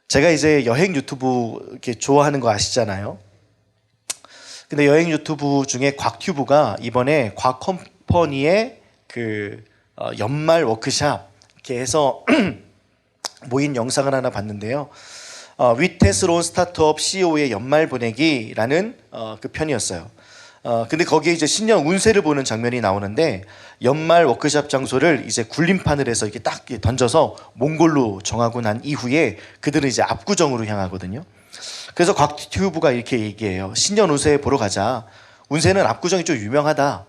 제가 이제 여행 유튜브 이렇게 좋아하는 거 아시잖아요. 근데 여행 유튜브 중에 곽튜브가 이번에 곽컴퍼니의 연말 워크샵 이렇게 해서 모인 영상을 하나 봤는데요. 위태스러운 스타트업 CEO의 연말 보내기라는 그 편이었어요. 근데 거기에 이제 신년 운세를 보는 장면이 나오는데 연말 워크샵 장소를 이제 굴림판을 해서 이렇게 딱 던져서 몽골로 정하고 난 이후에 그들은 이제 압구정으로 향하거든요. 그래서 곽튜브가 이렇게 얘기해요. 신년 운세 보러 가자. 운세는 압구정이 좀 유명하다.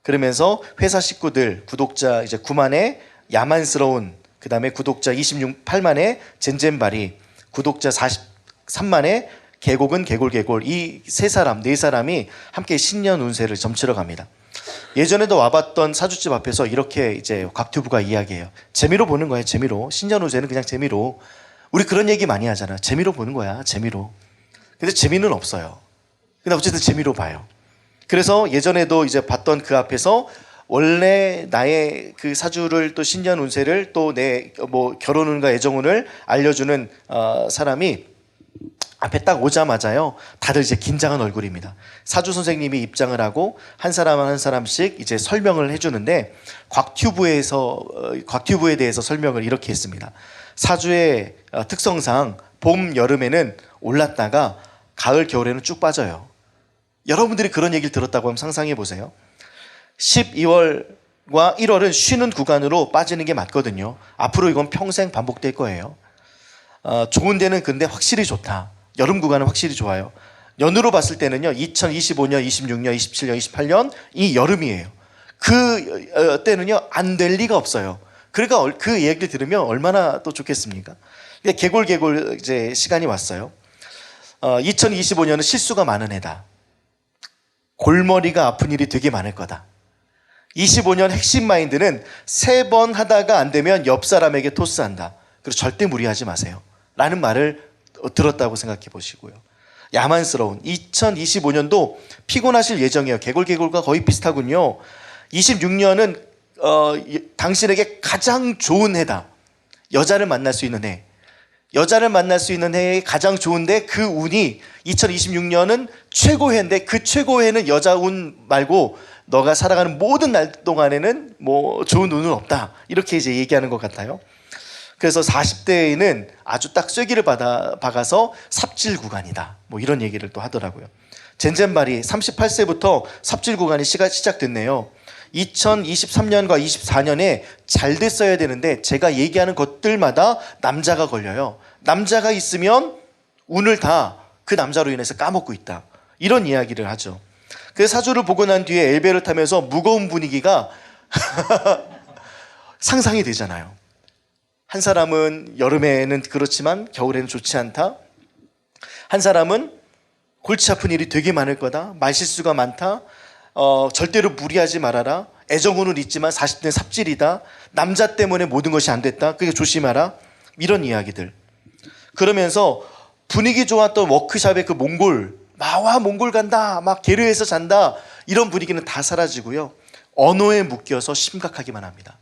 그러면서 회사 식구들, 구독자 이제 9만의 야만스러운, 그 다음에 구독자 8만의 젠젠바리, 구독자 43만의 계곡은 계골 이 네 사람이 함께 신년 운세를 점치러 갑니다. 예전에도 와봤던 사주집 앞에서 이렇게 이제 곽튜브가 이야기해요. 재미로 보는 거예요. 재미로. 신년 운세는 그냥 재미로. 우리 그런 얘기 많이 하잖아. 재미로 보는 거야. 재미로. 근데 재미는 없어요. 근데 어쨌든 재미로 봐요. 그래서 예전에도 이제 봤던 그 앞에서 원래 나의 그 사주를 또 신년 운세를 또 내 뭐 결혼운과 애정운을 알려주는 사람이 앞에 딱 오자마자요, 다들 이제 긴장한 얼굴입니다. 사주 선생님이 입장을 하고 한 사람 한 사람씩 이제 설명을 해주는데 곽튜브에 대해서 설명을 이렇게 했습니다. 사주의 특성상 봄, 여름에는 올랐다가 가을, 겨울에는 쭉 빠져요. 여러분들이 그런 얘기를 들었다고 하면 상상해 보세요. 12월과 1월은 쉬는 구간으로 빠지는 게 맞거든요. 앞으로 이건 평생 반복될 거예요. 좋은 데는 근데 확실히 좋다. 여름 구간은 확실히 좋아요. 연으로 봤을 때는요, 2025년, 26년, 27년, 28년 이 여름이에요. 그 때는요, 안 될 리가 없어요. 그러니까 그 얘기를 들으면 얼마나 또 좋겠습니까? 개골 이제 시간이 왔어요. 2025년은 실수가 많은 해다. 골머리가 아픈 일이 되게 많을 거다. 25년 핵심 마인드는 3번 하다가 안 되면 옆 사람에게 토스한다. 그리고 절대 무리하지 마세요. 라는 말을 들었다고 생각해 보시고요. 야만스러운 2025년도 피곤하실 예정이에요. 개골과 거의 비슷하군요. 26년은 당신에게 가장 좋은 해다. 여자를 만날 수 있는 해. 여자를 만날 수 있는 해에 가장 좋은데 그 운이 2026년은 최고해인데 그 최고해는 여자 운 말고 너가 살아가는 모든 날 동안에는 뭐 좋은 운은 없다. 이렇게 이제 얘기하는 것 같아요. 그래서 40대에는 아주 딱 쐐기를 박아서 삽질 구간이다. 뭐 이런 얘기를 또 하더라고요. 젠젠바리 38세부터 삽질 구간이 시작됐네요. 2023년과 24년에 잘 됐어야 되는데 제가 얘기하는 것들마다 남자가 걸려요. 남자가 있으면 운을 다 그 남자로 인해서 까먹고 있다. 이런 이야기를 하죠. 그래서 사주를 보고 난 뒤에 엘베를 타면서 무거운 분위기가 상상이 되잖아요. 한 사람은 여름에는 그렇지만 겨울에는 좋지 않다. 한 사람은 골치 아픈 일이 되게 많을 거다. 말실수가 많다. 절대로 무리하지 말아라. 애정운은 있지만 40대는 삽질이다. 남자 때문에 모든 것이 안 됐다. 그러니까 조심하라. 이런 이야기들. 그러면서 분위기 좋았던 워크샵의 그 몽골, 나와 몽골 간다. 막 게르에서 잔다. 이런 분위기는 다 사라지고요. 언어에 묶여서 심각하기만 합니다.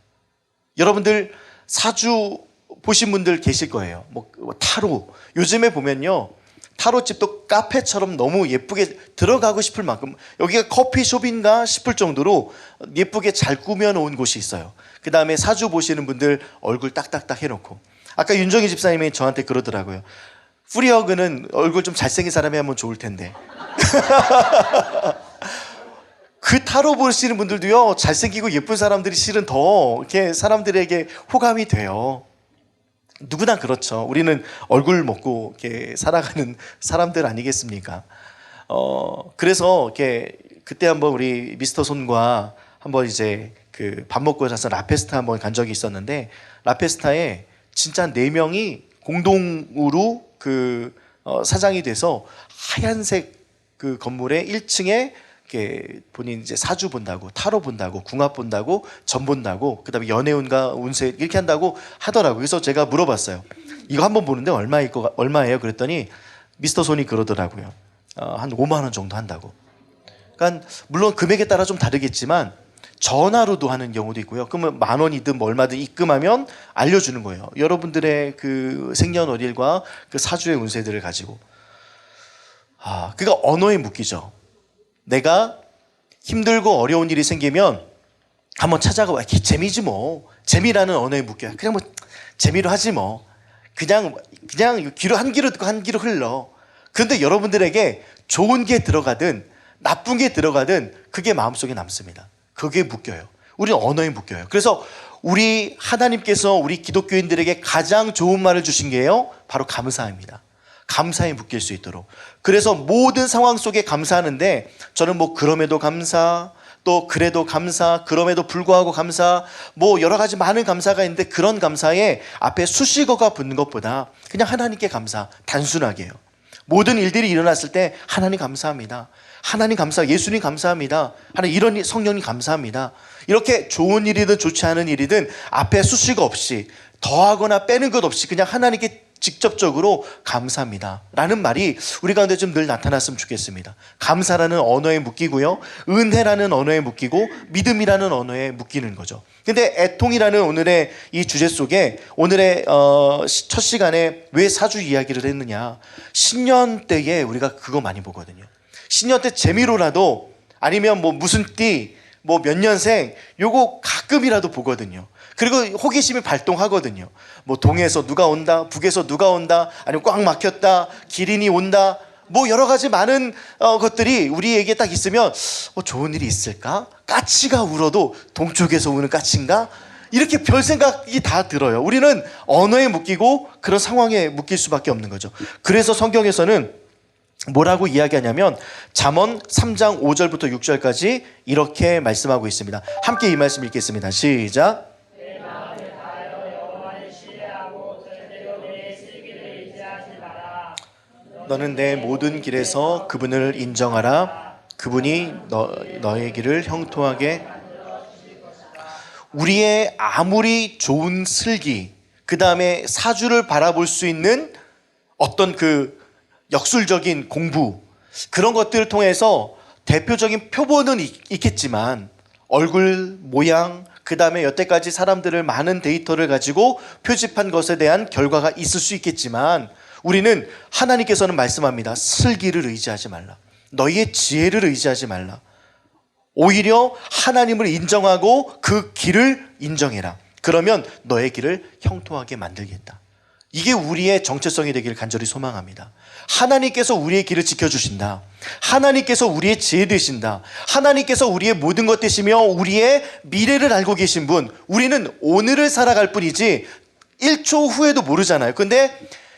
여러분들 사주 보신 분들 계실 거예요. 뭐 타로. 요즘에 보면요, 타로집도 카페처럼 너무 예쁘게 들어가고 싶을 만큼 여기가 커피숍인가 싶을 정도로 예쁘게 잘 꾸며놓은 곳이 있어요. 그 다음에 사주 보시는 분들 얼굴 딱딱딱 해놓고, 아까 윤정희 집사님이 저한테 그러더라고요. 프리허그는 얼굴 좀 잘생긴 사람이 하면 좋을 텐데. 그 타로 보시는 분들도요, 잘생기고 예쁜 사람들이 실은 더 이렇게 사람들에게 호감이 돼요. 누구나 그렇죠. 우리는 얼굴 먹고 이렇게 살아가는 사람들 아니겠습니까? 그래서 이렇게 그때 한번 우리 미스터 손과 한번 이제 그 밥 먹고 자서 라페스타 한번 간 적이 있었는데, 라페스타에 진짜 4명이 공동으로 사장이 돼서 하얀색 그 건물의 1층에 본인 이제 사주 본다고, 타로 본다고, 궁합 본다고, 점 본다고, 그다음에 연애운과 운세 이렇게 한다고 하더라고요. 그래서 제가 물어봤어요. 이거 한번 보는데 얼마예요? 그랬더니 미스터 손이 그러더라고요. 한 5만 원 정도 한다고. 그러니까 물론 금액에 따라 좀 다르겠지만 전화로도 하는 경우도 있고요. 그러면 10,000원이든 뭐 얼마든 입금하면 알려주는 거예요. 여러분들의 그 생년월일과 그 사주의 운세들을 가지고. 그러니까 언어에 묶이죠. 내가 힘들고 어려운 일이 생기면 한번 찾아가. 재미지 뭐. 재미라는 언어에 묶여요. 그냥 뭐 재미로 하지 뭐. 그냥 귀로 한 귀로 듣고 한 귀로 흘러. 그런데 여러분들에게 좋은 게 들어가든 나쁜 게 들어가든 그게 마음속에 남습니다. 그게 묶여요. 우리는 언어에 묶여요. 그래서 우리 하나님께서 우리 기독교인들에게 가장 좋은 말을 주신 게요, 바로 감사입니다. 감사에 묶일 수 있도록. 그래서 모든 상황 속에 감사하는데, 저는 뭐 그럼에도 감사, 또 그래도 감사, 그럼에도 불구하고 감사, 뭐 여러 가지 많은 감사가 있는데, 그런 감사에 앞에 수식어가 붙는 것보다 그냥 하나님께 감사, 단순하게요. 모든 일들이 일어났을 때 하나님 감사합니다. 하나님 감사, 예수님 감사합니다. 하나님 이런 성령님 감사합니다. 이렇게 좋은 일이든 좋지 않은 일이든 앞에 수식어 없이 더하거나 빼는 것 없이 그냥 하나님께 직접적으로 감사합니다 라는 말이 우리 가운데 좀 늘 나타났으면 좋겠습니다. 감사라는 언어에 묶이고요, 은혜라는 언어에 묶이고 믿음이라는 언어에 묶이는 거죠. 근데 애통이라는 오늘의 이 주제 속에 오늘의 첫 시간에 왜 사주 이야기를 했느냐, 신년 때에 우리가 그거 많이 보거든요. 신년 때 재미로라도, 아니면 뭐 무슨 띠, 뭐 몇 년생, 요거 가끔이라도 보거든요. 그리고 호기심이 발동하거든요. 뭐 동에서 누가 온다, 북에서 누가 온다, 아니면 꽉 막혔다, 기린이 온다, 뭐 여러 가지 많은 것들이 우리에게 딱 있으면 좋은 일이 있을까? 까치가 울어도 동쪽에서 우는 까치인가? 이렇게 별 생각이 다 들어요. 우리는 언어에 묶이고 그런 상황에 묶일 수밖에 없는 거죠. 그래서 성경에서는 뭐라고 이야기하냐면 잠언 3장 5절부터 6절까지 이렇게 말씀하고 있습니다. 함께 이 말씀 읽겠습니다. 시작. 너는 내 모든 길에서 그분을 인정하라. 그분이 너의 길을 형통하게. 우리의 아무리 좋은 슬기, 그 다음에 사주를 바라볼 수 있는 어떤 그 역술적인 공부, 그런 것들을 통해서 대표적인 표본은 있겠지만 얼굴 모양, 그 다음에 여태까지 사람들을 많은 데이터를 가지고 표집한 것에 대한 결과가 있을 수 있겠지만, 우리는 하나님께서는 말씀합니다. 슬기를 의지하지 말라. 너희의 지혜를 의지하지 말라. 오히려 하나님을 인정하고 그 길을 인정해라. 그러면 너의 길을 형통하게 만들겠다. 이게 우리의 정체성이 되기를 간절히 소망합니다. 하나님께서 우리의 길을 지켜주신다. 하나님께서 우리의 지혜 되신다. 하나님께서 우리의 모든 것 되시며 우리의 미래를 알고 계신 분. 우리는 오늘을 살아갈 뿐이지 1초 후에도 모르잖아요. 근데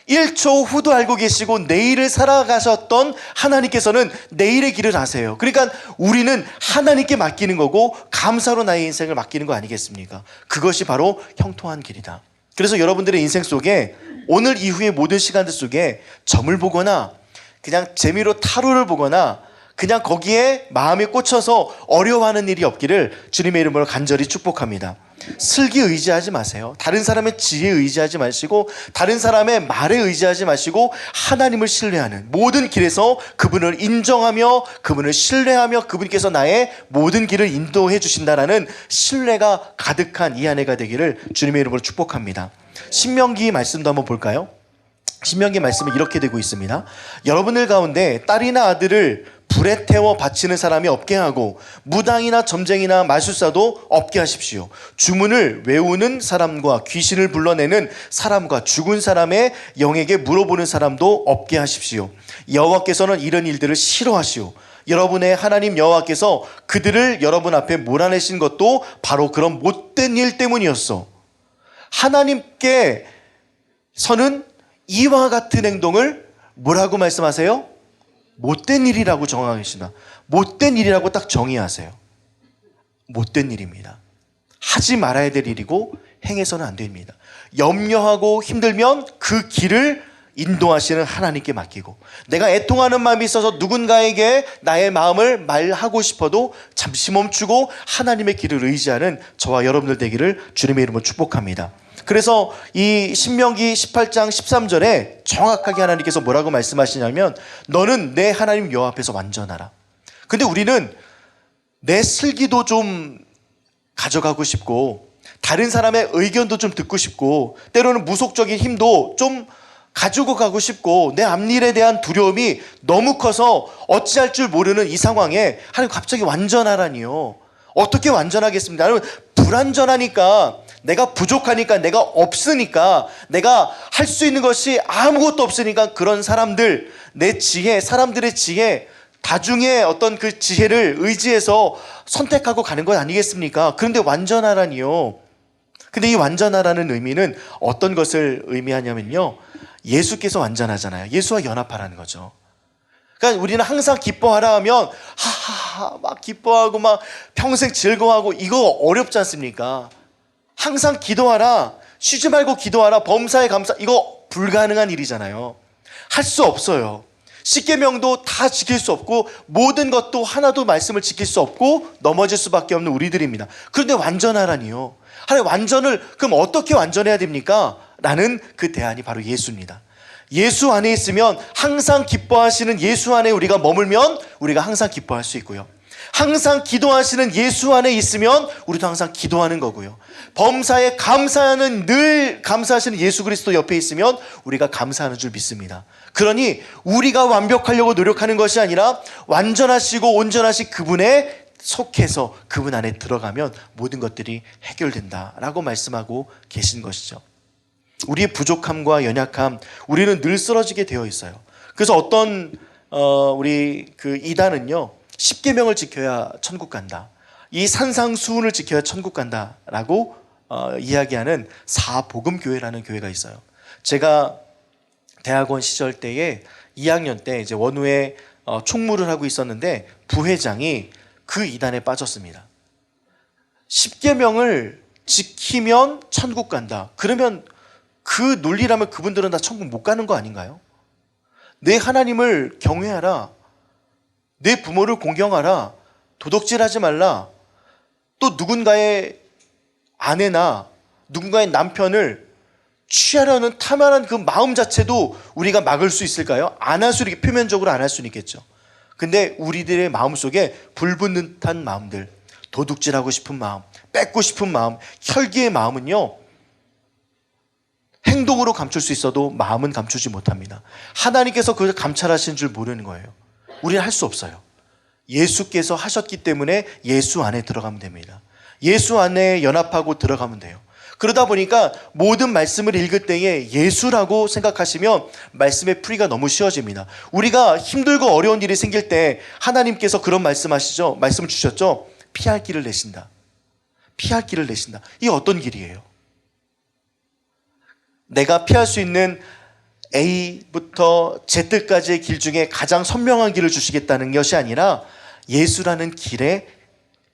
1초 후도 알고 계시고 내일을 살아가셨던 하나님께서는 내일의 길을 아세요. 그러니까 우리는 하나님께 맡기는 거고 감사로 나의 인생을 맡기는 거 아니겠습니까? 그것이 바로 형통한 길이다. 그래서 여러분들의 인생 속에 오늘 이후의 모든 시간들 속에 점을 보거나 그냥 재미로 타로를 보거나 그냥 거기에 마음이 꽂혀서 어려워하는 일이 없기를 주님의 이름으로 간절히 축복합니다. 슬기 의지하지 마세요. 다른 사람의 지혜에 의지하지 마시고 다른 사람의 말에 의지하지 마시고 하나님을 신뢰하는, 모든 길에서 그분을 인정하며 그분을 신뢰하며 그분께서 나의 모든 길을 인도해 주신다라는 신뢰가 가득한 이 한 해가 되기를 주님의 이름으로 축복합니다. 신명기 말씀도 한번 볼까요? 신명기 말씀은 이렇게 되고 있습니다. 여러분들 가운데 딸이나 아들을 불에 태워 바치는 사람이 없게 하고 무당이나 점쟁이나 마술사도 없게 하십시오. 주문을 외우는 사람과 귀신을 불러내는 사람과 죽은 사람의 영에게 물어보는 사람도 없게 하십시오. 여호와께서는 이런 일들을 싫어하시오. 여러분의 하나님 여호와께서 그들을 여러분 앞에 몰아내신 것도 바로 그런 못된 일 때문이었어. 하나님께서는 이와 같은 행동을 뭐라고 말씀하세요? 못된 일이라고 정하십니다. 못된 일이라고 딱 정의하세요. 못된 일입니다. 하지 말아야 될 일이고 행해서는 안 됩니다. 염려하고 힘들면 그 길을 인도하시는 하나님께 맡기고, 내가 애통하는 마음이 있어서 누군가에게 나의 마음을 말하고 싶어도 잠시 멈추고 하나님의 길을 의지하는 저와 여러분들 되기를 주님의 이름으로 축복합니다. 그래서 이 신명기 18장 13절에 정확하게 하나님께서 뭐라고 말씀하시냐면 너는 내 하나님 여호와 앞에서 완전하라. 근데 우리는 내 슬기도 좀 가져가고 싶고 다른 사람의 의견도 좀 듣고 싶고 때로는 무속적인 힘도 좀 가지고 가고 싶고 내 앞일에 대한 두려움이 너무 커서 어찌할 줄 모르는 이 상황에 하나님 갑자기 완전하라니요. 어떻게 완전하겠습니까? 나는 불완전하니까, 내가 부족하니까, 내가 없으니까, 내가 할 수 있는 것이 아무것도 없으니까 그런 사람들, 내 지혜, 사람들의 지혜, 다중의 어떤 그 지혜를 의지해서 선택하고 가는 것 아니겠습니까? 그런데 완전하라니요. 근데 이 완전하라는 의미는 어떤 것을 의미하냐면요, 예수께서 완전하잖아요. 예수와 연합하라는 거죠. 그러니까 우리는 항상 기뻐하라 하면 하하하 막 기뻐하고 막 평생 즐거워하고 이거 어렵지 않습니까? 항상 기도하라, 쉬지 말고 기도하라, 범사에 감사, 이거 불가능한 일이잖아요. 할 수 없어요. 십계명도 다 지킬 수 없고 모든 것도 하나도 말씀을 지킬 수 없고 넘어질 수밖에 없는 우리들입니다. 그런데 완전하라니요. 하나님 완전을 그럼 어떻게 완전해야 됩니까? 라는 그 대안이 바로 예수입니다. 예수 안에 있으면, 항상 기뻐하시는 예수 안에 우리가 머물면 우리가 항상 기뻐할 수 있고요, 항상 기도하시는 예수 안에 있으면 우리도 항상 기도하는 거고요, 범사에 감사하는, 늘 감사하시는 예수 그리스도 옆에 있으면 우리가 감사하는 줄 믿습니다. 그러니 우리가 완벽하려고 노력하는 것이 아니라 완전하시고 온전하신 그분에 속해서 그분 안에 들어가면 모든 것들이 해결된다라고 말씀하고 계신 것이죠. 우리의 부족함과 연약함, 우리는 늘 쓰러지게 되어 있어요. 그래서 어떤 우리 그 이단은요, 십계명을 지켜야 천국 간다, 이 산상수훈을 지켜야 천국 간다라고 이야기하는 사복음교회라는 교회가 있어요. 제가 대학원 시절 때에 2학년 때 이제 원우에 총무를 하고 있었는데 부회장이 그 이단에 빠졌습니다. 십계명을 지키면 천국 간다. 그러면 그 논리라면 그분들은 다 천국 못 가는 거 아닌가요? 내 하나님을 경외하라, 내 부모를 공경하라, 도덕질하지 말라, 또 누군가의 아내나 누군가의 남편을 취하려는 탐하는 그 마음 자체도 우리가 막을 수 있을까요? 안 할 수 있게, 표면적으로 안 할 수는 있겠죠. 근데 우리들의 마음속에 불붙는 듯한 마음들, 도둑질하고 싶은 마음, 뺏고 싶은 마음, 혈기의 마음은요, 행동으로 감출 수 있어도 마음은 감추지 못합니다. 하나님께서 그걸 감찰하시는 줄 모르는 거예요. 우리는 할 수 없어요. 예수께서 하셨기 때문에 예수 안에 들어가면 됩니다. 예수 안에 연합하고 들어가면 돼요. 그러다 보니까 모든 말씀을 읽을 때에 예수라고 생각하시면 말씀의 풀이가 너무 쉬워집니다. 우리가 힘들고 어려운 일이 생길 때 하나님께서 그런 말씀하시죠. 말씀을 주셨죠. 피할 길을 내신다. 피할 길을 내신다. 이게 어떤 길이에요? 내가 피할 수 있는 A부터 Z까지의 길 중에 가장 선명한 길을 주시겠다는 것이 아니라 예수라는 길에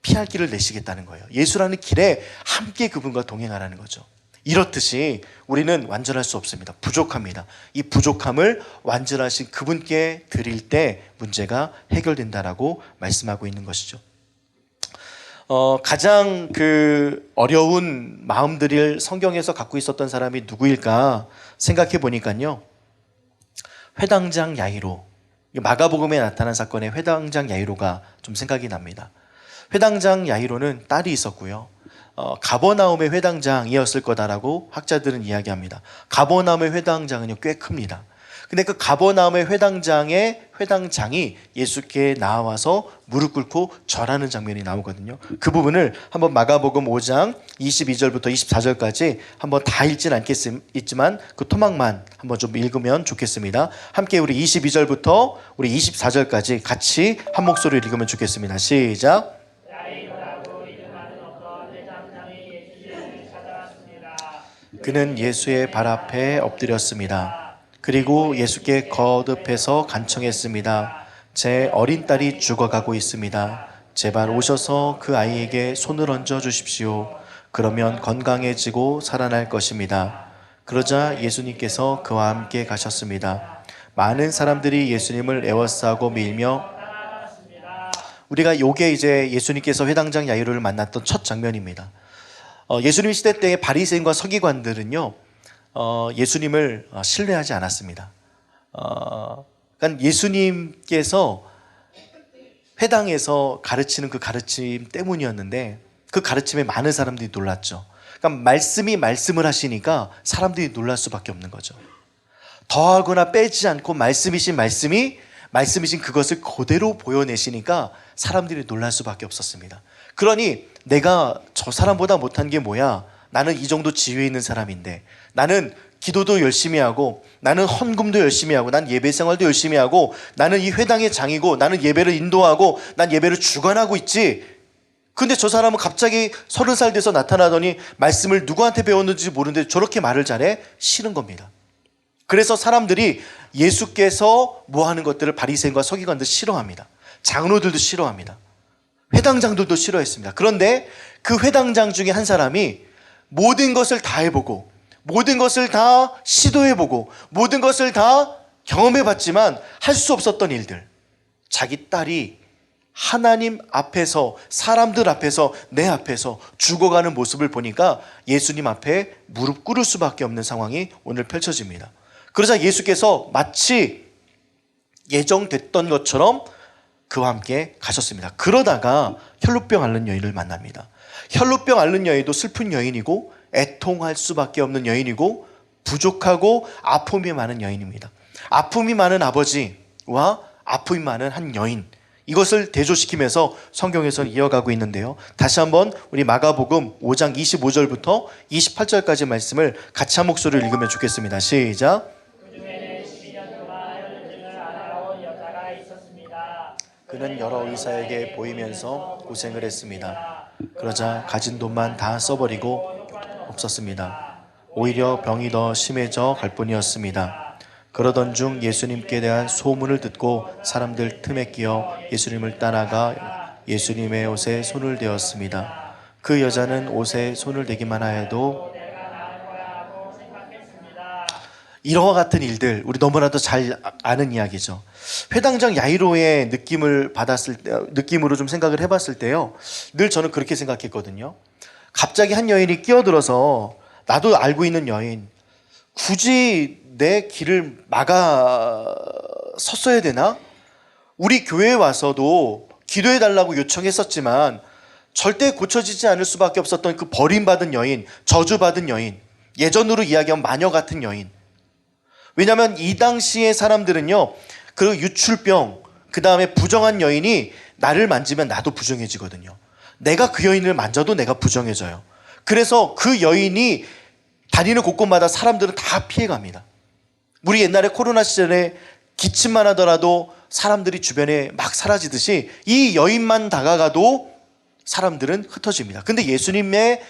피할 길을 내시겠다는 거예요. 예수라는 길에 함께 그분과 동행하라는 거죠. 이렇듯이 우리는 완전할 수 없습니다. 부족합니다. 이 부족함을 완전하신 그분께 드릴 때 문제가 해결된다라고 말씀하고 있는 것이죠. 가장 그 어려운 마음들을 성경에서 갖고 있었던 사람이 누구일까 생각해 보니까요, 회당장 야이로, 마가복음에 나타난 사건의 회당장 야이로가 좀 생각이 납니다. 회당장 야이로는 딸이 있었고요, 가버나움의 회당장이었을 거다라고 학자들은 이야기합니다. 가버나움의 회당장은요 꽤 큽니다. 근데 그 가버나움의 회당장이 예수께 나와서 무릎 꿇고 절하는 장면이 나오거든요. 그 부분을 한번 마가복음 5장 22절부터 24절까지 한번 다 읽진 않겠지만 그 토막만 한번 좀 읽으면 좋겠습니다. 함께 우리 22절부터 우리 24절까지 같이 한 목소리로 읽으면 좋겠습니다. 시작. 그는 예수의 발 앞에 엎드렸습니다. 그리고 예수께 거듭해서 간청했습니다. 제 어린 딸이 죽어가고 있습니다. 제발 오셔서 그 아이에게 손을 얹어 주십시오. 그러면 건강해지고 살아날 것입니다. 그러자 예수님께서 그와 함께 가셨습니다. 많은 사람들이 예수님을 에워싸고 밀며, 우리가 요게 이제 예수님께서 회당장 야이로를 만났던 첫 장면입니다. 예수님 시대 때의 바리새인과 서기관들은요, 예수님을 신뢰하지 않았습니다. 그러니까 예수님께서 회당에서 가르치는 그 가르침 때문이었는데 그 가르침에 많은 사람들이 놀랐죠. 그러니까 말씀이 말씀을 하시니까 사람들이 놀랄 수밖에 없는 거죠. 더하거나 빼지 않고 말씀이신 그것을 그대로 보여내시니까 사람들이 놀랄 수밖에 없었습니다. 그러니 내가 저 사람보다 못한 게 뭐야? 나는 이 정도 지위에 있는 사람인데, 나는 기도도 열심히 하고, 나는 헌금도 열심히 하고, 난 예배 생활도 열심히 하고, 나는 이 회당의 장이고, 나는 예배를 인도하고, 난 예배를 주관하고 있지. 근데 저 사람은 갑자기 30살 돼서 나타나더니 말씀을 누구한테 배웠는지 모르는데 저렇게 말을 잘해? 싫은 겁니다. 그래서 사람들이 예수께서 뭐 하는 것들을 바리새인과 서기관들 싫어합니다. 장로들도 싫어합니다. 회당장들도 싫어했습니다. 그런데 그 회당장 중에 한 사람이 모든 것을 다 해보고, 모든 것을 다 시도해보고, 모든 것을 다 경험해봤지만 할 수 없었던 일들, 자기 딸이 하나님 앞에서, 사람들 앞에서, 내 앞에서 죽어가는 모습을 보니까 예수님 앞에 무릎 꿇을 수밖에 없는 상황이 오늘 펼쳐집니다. 그러자 예수께서 마치 예정됐던 것처럼 그와 함께 가셨습니다. 그러다가 혈루병 앓는 여인을 만납니다. 혈루병 앓는 여인도 슬픈 여인이고, 애통할 수밖에 없는 여인이고, 부족하고 아픔이 많은 여인입니다. 아픔이 많은 아버지와 아픔이 많은 한 여인, 이것을 대조시키면서 성경에서는 이어가고 있는데요. 다시 한번 우리 마가복음 5장 25절부터 28절까지 말씀을 같이 한 목소리로 읽으면 좋겠습니다. 시작. 그는 여러 의사에게 보이면서 고생을 했습니다. 그러자 가진 돈만 다 써버리고 없었습니다. 오히려 병이 더 심해져 갈 뿐이었습니다. 그러던 중 예수님께 대한 소문을 듣고 사람들 틈에 끼어 예수님을 따라가 예수님의 옷에 손을 대었습니다. 그 여자는 옷에 손을 대기만 하여도 이와 같은 일들, 우리 너무나도 잘 아는 이야기죠. 회당장 야이로의 느낌으로 좀 생각을 해봤을 때요, 늘 저는 그렇게 생각했거든요. 갑자기 한 여인이 끼어들어서, 나도 알고 있는 여인, 굳이 내 길을 막아 섰어야 되나? 우리 교회에 와서도 기도해달라고 요청했었지만 절대 고쳐지지 않을 수밖에 없었던 그 버림받은 여인, 저주받은 여인, 예전으로 이야기하면 마녀 같은 여인. 왜냐하면 이 당시의 사람들은요, 그 유출병, 그 다음에 부정한 여인이 나를 만지면 나도 부정해지거든요. 내가 그 여인을 만져도 내가 부정해져요. 그래서 그 여인이 다니는 곳곳마다 사람들은 다 피해갑니다. 우리 옛날에 코로나 시절에 기침만 하더라도 사람들이 주변에 막 사라지듯이 이 여인만 다가가도 사람들은 흩어집니다. 근데 예수님의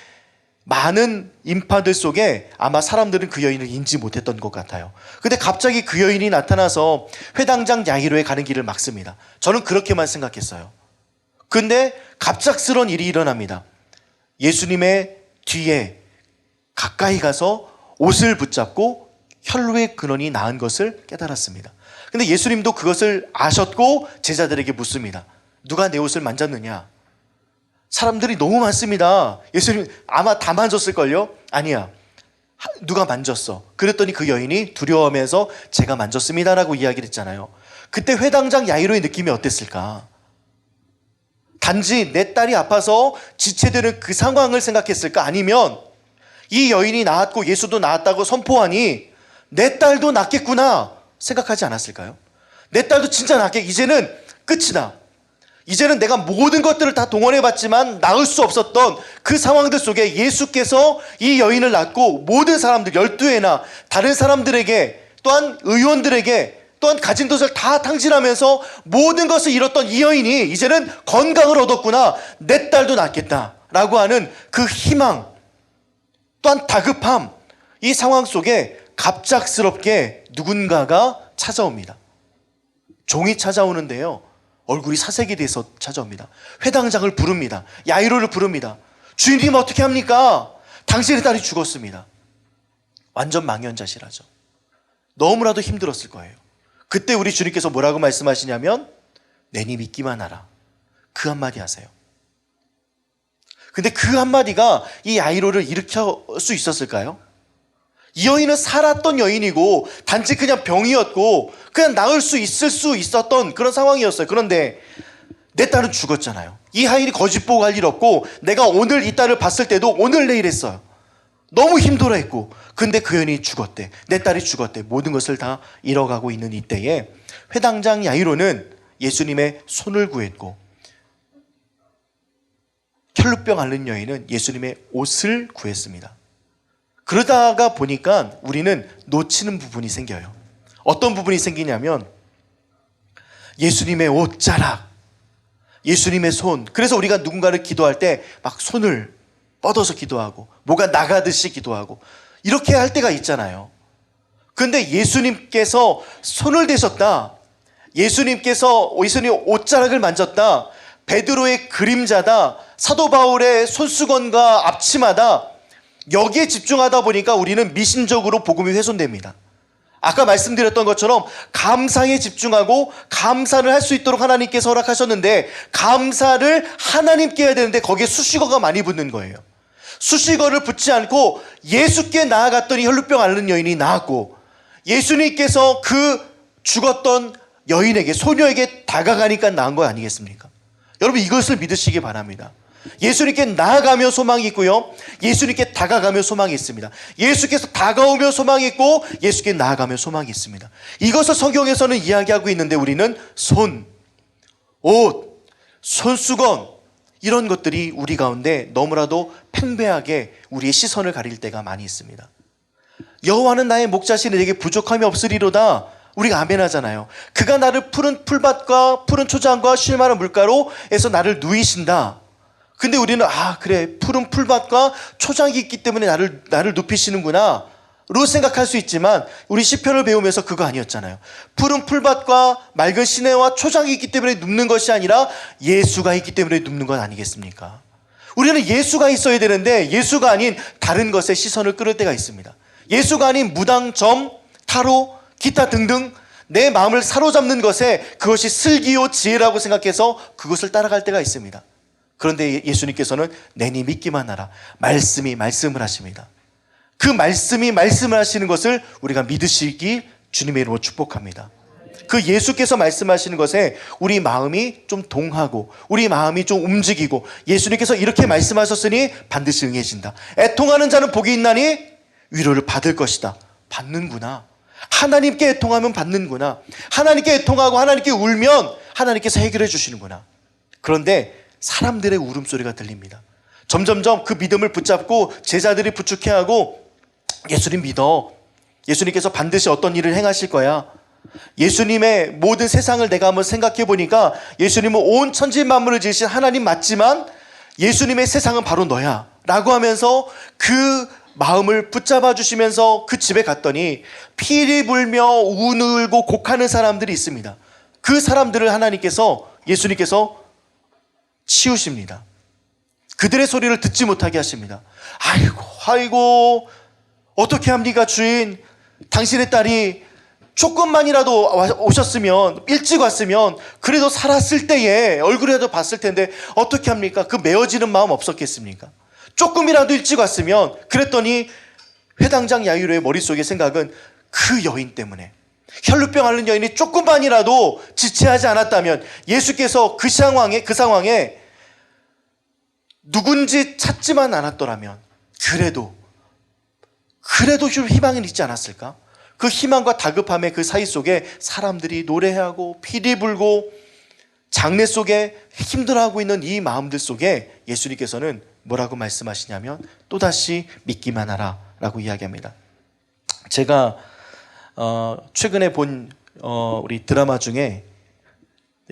많은 인파들 속에 아마 사람들은 그 여인을 인지 못했던 것 같아요. 근데 갑자기 그 여인이 나타나서 회당장 야이로에 가는 길을 막습니다. 저는 그렇게만 생각했어요. 근데 갑작스러운 일이 일어납니다. 예수님의 뒤에 가까이 가서 옷을 붙잡고 혈루의 근원이 나은 것을 깨달았습니다. 근데 예수님도 그것을 아셨고 제자들에게 묻습니다. 누가 내 옷을 만졌느냐? 사람들이 너무 많습니다. 예수님 아마 다 만졌을걸요? 아니야. 누가 만졌어? 그랬더니 그 여인이 두려워하면서 제가 만졌습니다라고 이야기를 했잖아요. 그때 회당장 야이로의 느낌이 어땠을까? 단지 내 딸이 아파서 지체되는 그 상황을 생각했을까? 아니면 이 여인이 나았고 예수도 나았다고 선포하니 내 딸도 낫겠구나 생각하지 않았을까요? 내 딸도 진짜 이제는 끝이다. 이제는 내가 모든 것들을 다 동원해봤지만 나을 수 없었던 그 상황들 속에 예수께서 이 여인을 낳고 모든 사람들, 12회나 다른 사람들에게, 또한 의원들에게, 또한 가진 것을 다 탕진하면서 모든 것을 잃었던 이 여인이 이제는 건강을 얻었구나, 내 딸도 낫겠다라고 하는 그 희망, 또한 다급함, 이 상황 속에 갑작스럽게 누군가가 찾아옵니다. 종이 찾아오는데요, 얼굴이 사색이 돼서 찾아옵니다. 회당장을 부릅니다. 야이로를 부릅니다. 주인님 어떻게 합니까? 당신의 딸이 죽었습니다. 완전 망연자실하죠. 너무나도 힘들었을 거예요. 그때 우리 주님께서 뭐라고 말씀하시냐면 내니 믿기만 하라. 그 한마디 하세요. 근데 그 한마디가 이 야이로를 일으킬 수 있었을까요? 이 여인은 살았던 여인이고 단지 그냥 병이었고 그냥 나을 수 있었던 그런 상황이었어요. 그런데 내 딸은 죽었잖아요. 이 하인이 거짓 보고 할 일 없고 내가 오늘 이 딸을 봤을 때도 오늘 내일 했어요. 너무 힘들어했고 근데 그 여인이 죽었대. 내 딸이 죽었대. 모든 것을 다 잃어가고 있는 이때에 회당장 야이로는 예수님의 손을 구했고 혈루병 앓는 여인은 예수님의 옷을 구했습니다. 그러다가 보니까 우리는 놓치는 부분이 생겨요. 어떤 부분이 생기냐면 예수님의 옷 자락, 예수님의 손. 그래서 우리가 누군가를 기도할 때 막 손을 뻗어서 기도하고 뭐가 나가듯이 기도하고 이렇게 할 때가 있잖아요. 그런데 예수님께서 손을 대셨다, 예수님께서 예수님 옷자락을 만졌다, 베드로의 그림자다, 사도 바울의 손수건과 앞치마다, 여기에 집중하다 보니까 우리는 미신적으로 복음이 훼손됩니다. 아까 말씀드렸던 것처럼 감사에 집중하고 감사를 할 수 있도록 하나님께서 허락하셨는데 감사를 하나님께 해야 되는데 거기에 수식어가 많이 붙는 거예요. 수식어를 붙지 않고 예수께 나아갔더니 혈루병 앓는 여인이 나았고 예수님께서 그 죽었던 여인에게, 소녀에게 다가가니까 나은 거 아니겠습니까? 여러분 이것을 믿으시기 바랍니다. 예수님께 나아가며 소망이 있고요, 예수님께 다가가며 소망이 있습니다. 예수께서 다가오며 소망이 있고 예수께 나아가며 소망이 있습니다. 이것을 성경에서는 이야기하고 있는데 우리는 손, 옷, 손수건 이런 것들이 우리 가운데 너무나도 팽배하게 우리의 시선을 가릴 때가 많이 있습니다. 여호와는 나의 목자시니 내게 부족함이 없으리로다. 우리가 아멘 하잖아요. 그가 나를 푸른 풀밭과 푸른 초장과 쉴만한 물가로에서 나를 누이신다. 근데 우리는 그래, 푸른 풀밭과 초장이 있기 때문에 나를 눕히시는구나 로 생각할 수 있지만 우리 시편을 배우면서 그거 아니었잖아요. 푸른 풀밭과 맑은 시내와 초장이 있기 때문에 눕는 것이 아니라 예수가 있기 때문에 눕는 것 아니겠습니까? 우리는 예수가 있어야 되는데 예수가 아닌 다른 것에 시선을 끌을 때가 있습니다. 예수가 아닌 무당, 점, 타로, 기타 등등 내 마음을 사로잡는 것에 그것이 슬기요 지혜라고 생각해서 그것을 따라갈 때가 있습니다. 그런데 예수님께서는 내니 믿기만 하라. 말씀이 말씀을 하십니다. 그 말씀이 말씀을 하시는 것을 우리가 믿으시기 주님의 이름으로 축복합니다. 그 예수께서 말씀하시는 것에 우리 마음이 좀 동하고 우리 마음이 좀 움직이고 예수님께서 이렇게 말씀하셨으니 반드시 응해진다. 애통하는 자는 복이 있나니 위로를 받을 것이다. 받는구나. 하나님께 애통하면 받는구나. 하나님께 애통하고 하나님께 울면 하나님께서 해결해 주시는구나. 그런데 사람들의 울음소리가 들립니다. 점점점 그 믿음을 붙잡고 제자들이 부축해하고 예수님 믿어. 예수님께서 반드시 어떤 일을 행하실 거야. 예수님의 모든 세상을 내가 한번 생각해 보니까 예수님은 온 천지 만물을 지으신 하나님 맞지만 예수님의 세상은 바로 너야 라고 하면서 그 마음을 붙잡아 주시면서 그 집에 갔더니 피리 불며 우늘고 곡하는 사람들이 있습니다. 그 사람들을 예수님께서 치우십니다. 그들의 소리를 듣지 못하게 하십니다. 아이고 어떻게 합니까 주인? 당신의 딸이 조금만이라도 오셨으면, 일찍 왔으면 그래도 살았을 때에 얼굴이라도 봤을 텐데 어떻게 합니까? 그 메어지는 마음 없었겠습니까? 조금이라도 일찍 왔으면. 그랬더니 회당장 야이로의 머릿속의 생각은 그 여인 때문에, 혈루병 앓는 여인이 조금만이라도 지체하지 않았다면, 예수께서 그 상황에 누군지 찾지만 않았더라면 그래도 좀 희망이 있지 않았을까? 그 희망과 다급함의 그 사이 속에 사람들이 노래하고 피리 불고 장례 속에 힘들어하고 있는 이 마음들 속에 예수님께서는 뭐라고 말씀하시냐면 또다시 믿기만 하라 라고 이야기합니다. 제가 최근에 본 우리 드라마 중에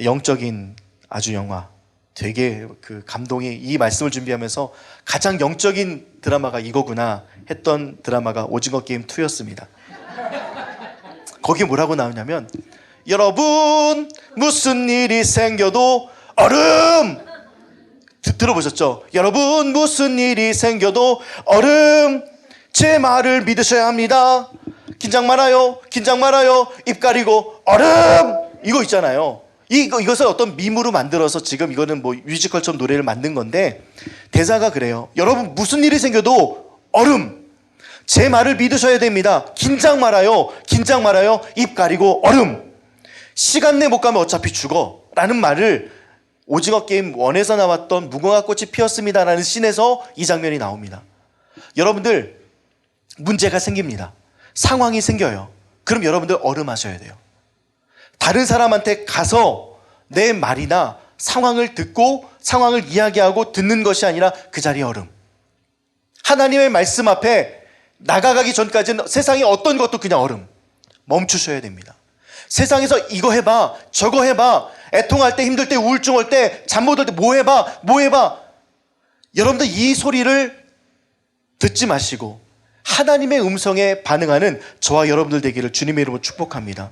영적인 아주 영화, 되게 그 감동이, 이 말씀을 준비하면서 가장 영적인 드라마가 이거구나 했던 드라마가 오징어 게임 2였습니다. 거기에 뭐라고 나오냐면, 여러분 무슨 일이 생겨도 얼음, 들어보셨죠? 여러분 무슨 일이 생겨도 얼음, 제 말을 믿으셔야 합니다. 긴장 말아요, 입 가리고 얼음, 이거 있잖아요. 이것을 어떤 밈으로 만들어서 지금 이거는 뭐 뮤지컬처럼 노래를 만든 건데, 대사가 그래요. 여러분 무슨 일이 생겨도 얼음, 제 말을 믿으셔야 됩니다. 긴장 말아요, 입 가리고 얼음, 시간 내 못 가면 어차피 죽어 라는 말을 오징어 게임 1에서 나왔던 무궁화 꽃이 피었습니다라는 씬에서 이 장면이 나옵니다. 여러분들, 문제가 생깁니다. 상황이 생겨요. 그럼 여러분들 얼음하셔야 돼요. 다른 사람한테 가서 내 말이나 상황을 듣고 상황을 이야기하고 듣는 것이 아니라 그 자리에 얼음. 하나님의 말씀 앞에 나가기 전까지는 세상의 어떤 것도 그냥 얼음. 멈추셔야 됩니다. 세상에서 이거 해봐, 저거 해봐, 애통할 때, 힘들 때, 우울증 올 때, 잠 못 올 때 뭐 해봐, 뭐 해봐. 여러분들 이 소리를 듣지 마시고 하나님의 음성에 반응하는 저와 여러분들 되기를 주님의 이름으로 축복합니다.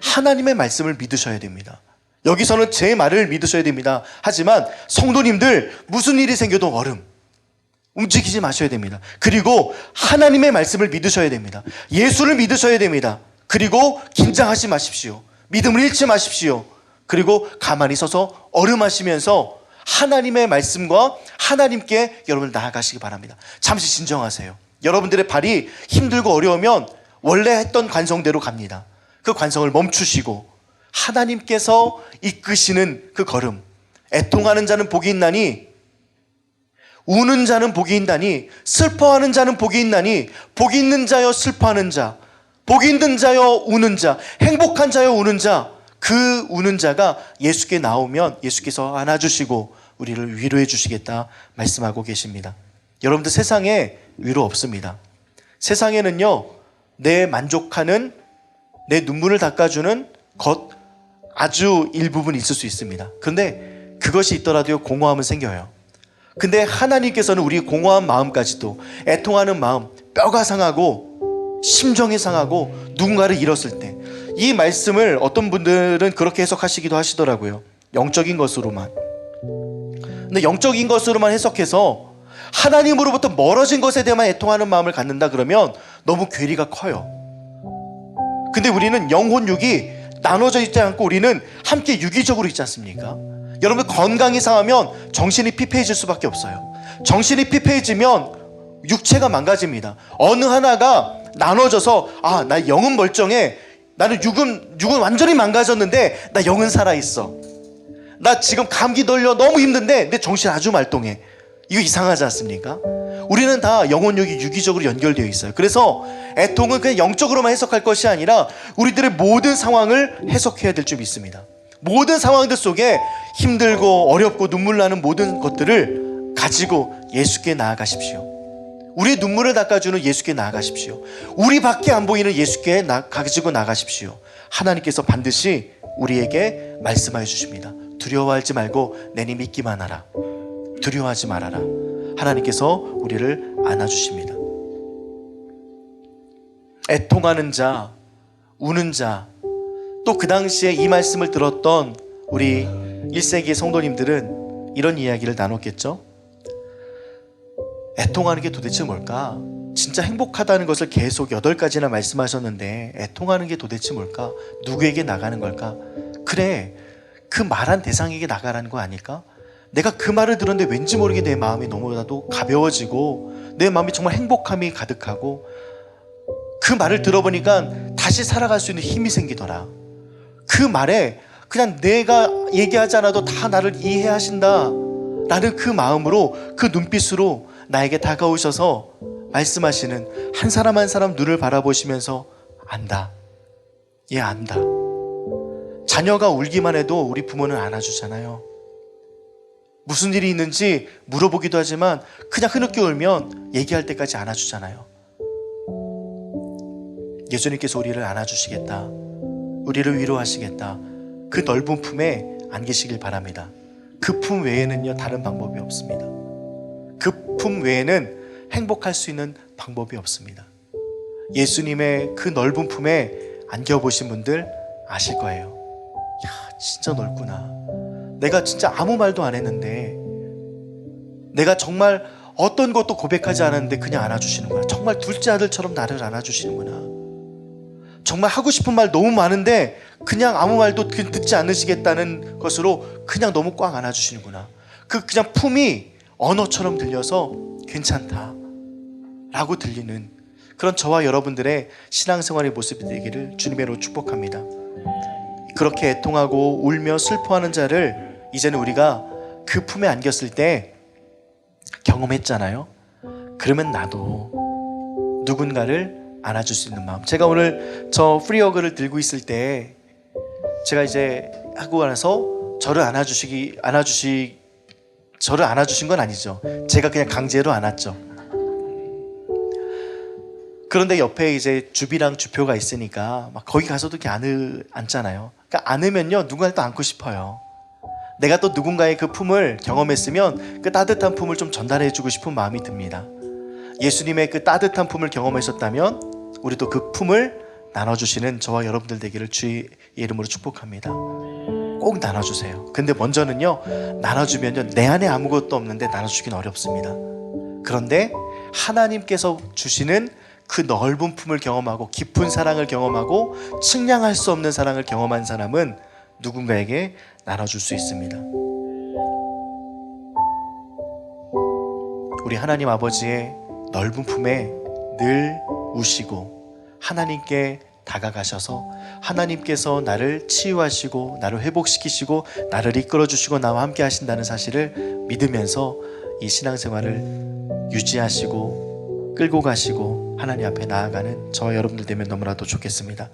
하나님의 말씀을 믿으셔야 됩니다. 여기서는 제 말을 믿으셔야 됩니다. 하지만 성도님들, 무슨 일이 생겨도 얼음. 움직이지 마셔야 됩니다. 그리고 하나님의 말씀을 믿으셔야 됩니다. 예수를 믿으셔야 됩니다. 그리고 긴장하지 마십시오. 믿음을 잃지 마십시오. 그리고 가만히 서서 얼음하시면서 하나님의 말씀과 하나님께 여러분 나아가시기 바랍니다. 잠시 진정하세요. 여러분들의 발이 힘들고 어려우면 원래 했던 관성대로 갑니다. 그 관성을 멈추시고 하나님께서 이끄시는 그 걸음. 애통하는 자는 복이 있나니, 우는 자는 복이 있나니, 슬퍼하는 자는 복이 있나니, 복이 있는 자여 슬퍼하는 자, 복이 있는 자여 우는 자, 행복한 자여 우는 자. 그 우는 자가 예수께 나오면 예수께서 안아주시고 우리를 위로해 주시겠다 말씀하고 계십니다. 여러분들, 세상에 위로 없습니다. 세상에는요, 내 만족하는, 내 눈물을 닦아주는 것 아주 일부분 있을 수 있습니다. 그런데 그것이 있더라도 공허함은 생겨요. 근데 하나님께서는 우리 공허한 마음까지도, 애통하는 마음, 뼈가 상하고 심정이 상하고 누군가를 잃었을 때, 이 말씀을 어떤 분들은 그렇게 해석하시기도 하시더라고요. 영적인 것으로만. 근데 영적인 것으로만 해석해서 하나님으로부터 멀어진 것에 대해만 애통하는 마음을 갖는다 그러면 너무 괴리가 커요. 근데 우리는 영혼 육이 나눠져 있지 않고 우리는 함께 유기적으로 있지 않습니까? 여러분, 건강이 상하면 정신이 피폐해질 수밖에 없어요. 정신이 피폐해지면 육체가 망가집니다. 어느 하나가 나눠져서 나 영은 멀쩡해, 나는 육은 완전히 망가졌는데 나 영은 살아있어, 나 지금 감기 걸려 너무 힘든데 내 정신 아주 말똥해. 이거 이상하지 않습니까? 우리는 다 영혼력이 유기적으로 연결되어 있어요. 그래서 애통은 그냥 영적으로만 해석할 것이 아니라 우리들의 모든 상황을 해석해야 될 줄 믿습니다. 모든 상황들 속에 힘들고 어렵고 눈물 나는 모든 것들을 가지고 예수께 나아가십시오. 우리의 눈물을 닦아주는 예수께 나아가십시오. 우리 밖에 안 보이는 예수께 가지고 나가십시오. 하나님께서 반드시 우리에게 말씀하여 주십니다. 두려워하지 말고 내니 믿기만 하라. 두려워하지 말아라. 하나님께서 우리를 안아주십니다. 애통하는 자, 우는 자, 또 그 당시에 이 말씀을 들었던 우리 1세기의 성도님들은 이런 이야기를 나눴겠죠. 애통하는 게 도대체 뭘까? 진짜 행복하다는 것을 계속 8가지나 말씀하셨는데 애통하는 게 도대체 뭘까? 누구에게 나가는 걸까? 그래, 그 말한 대상에게 나가라는 거 아닐까? 내가 그 말을 들었는데 왠지 모르게 내 마음이 너무나도 가벼워지고 내 마음이 정말 행복함이 가득하고 그 말을 들어보니까 다시 살아갈 수 있는 힘이 생기더라. 그 말에 그냥 내가 얘기하지 않아도 다 나를 이해하신다 라는 그 마음으로, 그 눈빛으로 나에게 다가오셔서 말씀하시는 한 사람 한 사람 눈을 바라보시면서 안다. 얘 안다. 자녀가 울기만 해도 우리 부모는 안아주잖아요. 무슨 일이 있는지 물어보기도 하지만 그냥 흐느껴 울면 얘기할 때까지 안아주잖아요. 예수님께서 우리를 안아주시겠다, 우리를 위로하시겠다, 그 넓은 품에 안기시길 바랍니다. 그 품 외에는요 다른 방법이 없습니다. 그 품 외에는 행복할 수 있는 방법이 없습니다. 예수님의 그 넓은 품에 안겨보신 분들 아실 거예요. 야, 진짜 넓구나. 내가 진짜 아무 말도 안 했는데, 내가 정말 어떤 것도 고백하지 않았는데 그냥 안아주시는구나. 정말 둘째 아들처럼 나를 안아주시는구나. 정말 하고 싶은 말 너무 많은데 그냥 아무 말도 듣지 않으시겠다는 것으로 그냥 너무 꽉 안아주시는구나. 그냥 품이 언어처럼 들려서 괜찮다 라고 들리는 그런 저와 여러분들의 신앙생활의 모습이 되기를 주님으로 축복합니다. 그렇게 애통하고 울며 슬퍼하는 자를 이제는 우리가 그 품에 안겼을 때 경험했잖아요. 그러면 나도 누군가를 안아줄 수 있는 마음. 제가 오늘 저 프리어그를 들고 있을 때 제가 이제 하고 나서 저를 안아주신 건 아니죠. 제가 그냥 강제로 안았죠. 그런데 옆에 이제 주비랑 주표가 있으니까 막 거기 가서도 이렇게 안잖아요. 그러니까 안으면요 누군가를 또 안고 싶어요. 내가 또 누군가의 그 품을 경험했으면 그 따뜻한 품을 좀 전달해주고 싶은 마음이 듭니다. 예수님의 그 따뜻한 품을 경험하셨다면 우리도 그 품을 나눠주시는 저와 여러분들 되기를 주의 이름으로 축복합니다. 꼭 나눠주세요. 근데 먼저는요, 나눠주면요 내 안에 아무것도 없는데 나눠주긴 어렵습니다. 그런데 하나님께서 주시는 그 넓은 품을 경험하고 깊은 사랑을 경험하고 측량할 수 없는 사랑을 경험한 사람은 누군가에게 나눠줄 수 있습니다. 우리 하나님 아버지의 넓은 품에 늘 우시고 하나님께 다가가셔서 하나님께서 나를 치유하시고 나를 회복시키시고 나를 이끌어주시고 나와 함께 하신다는 사실을 믿으면서 이 신앙생활을 유지하시고 끌고 가시고 하나님 앞에 나아가는 저와 여러분들 되면 너무나도 좋겠습니다.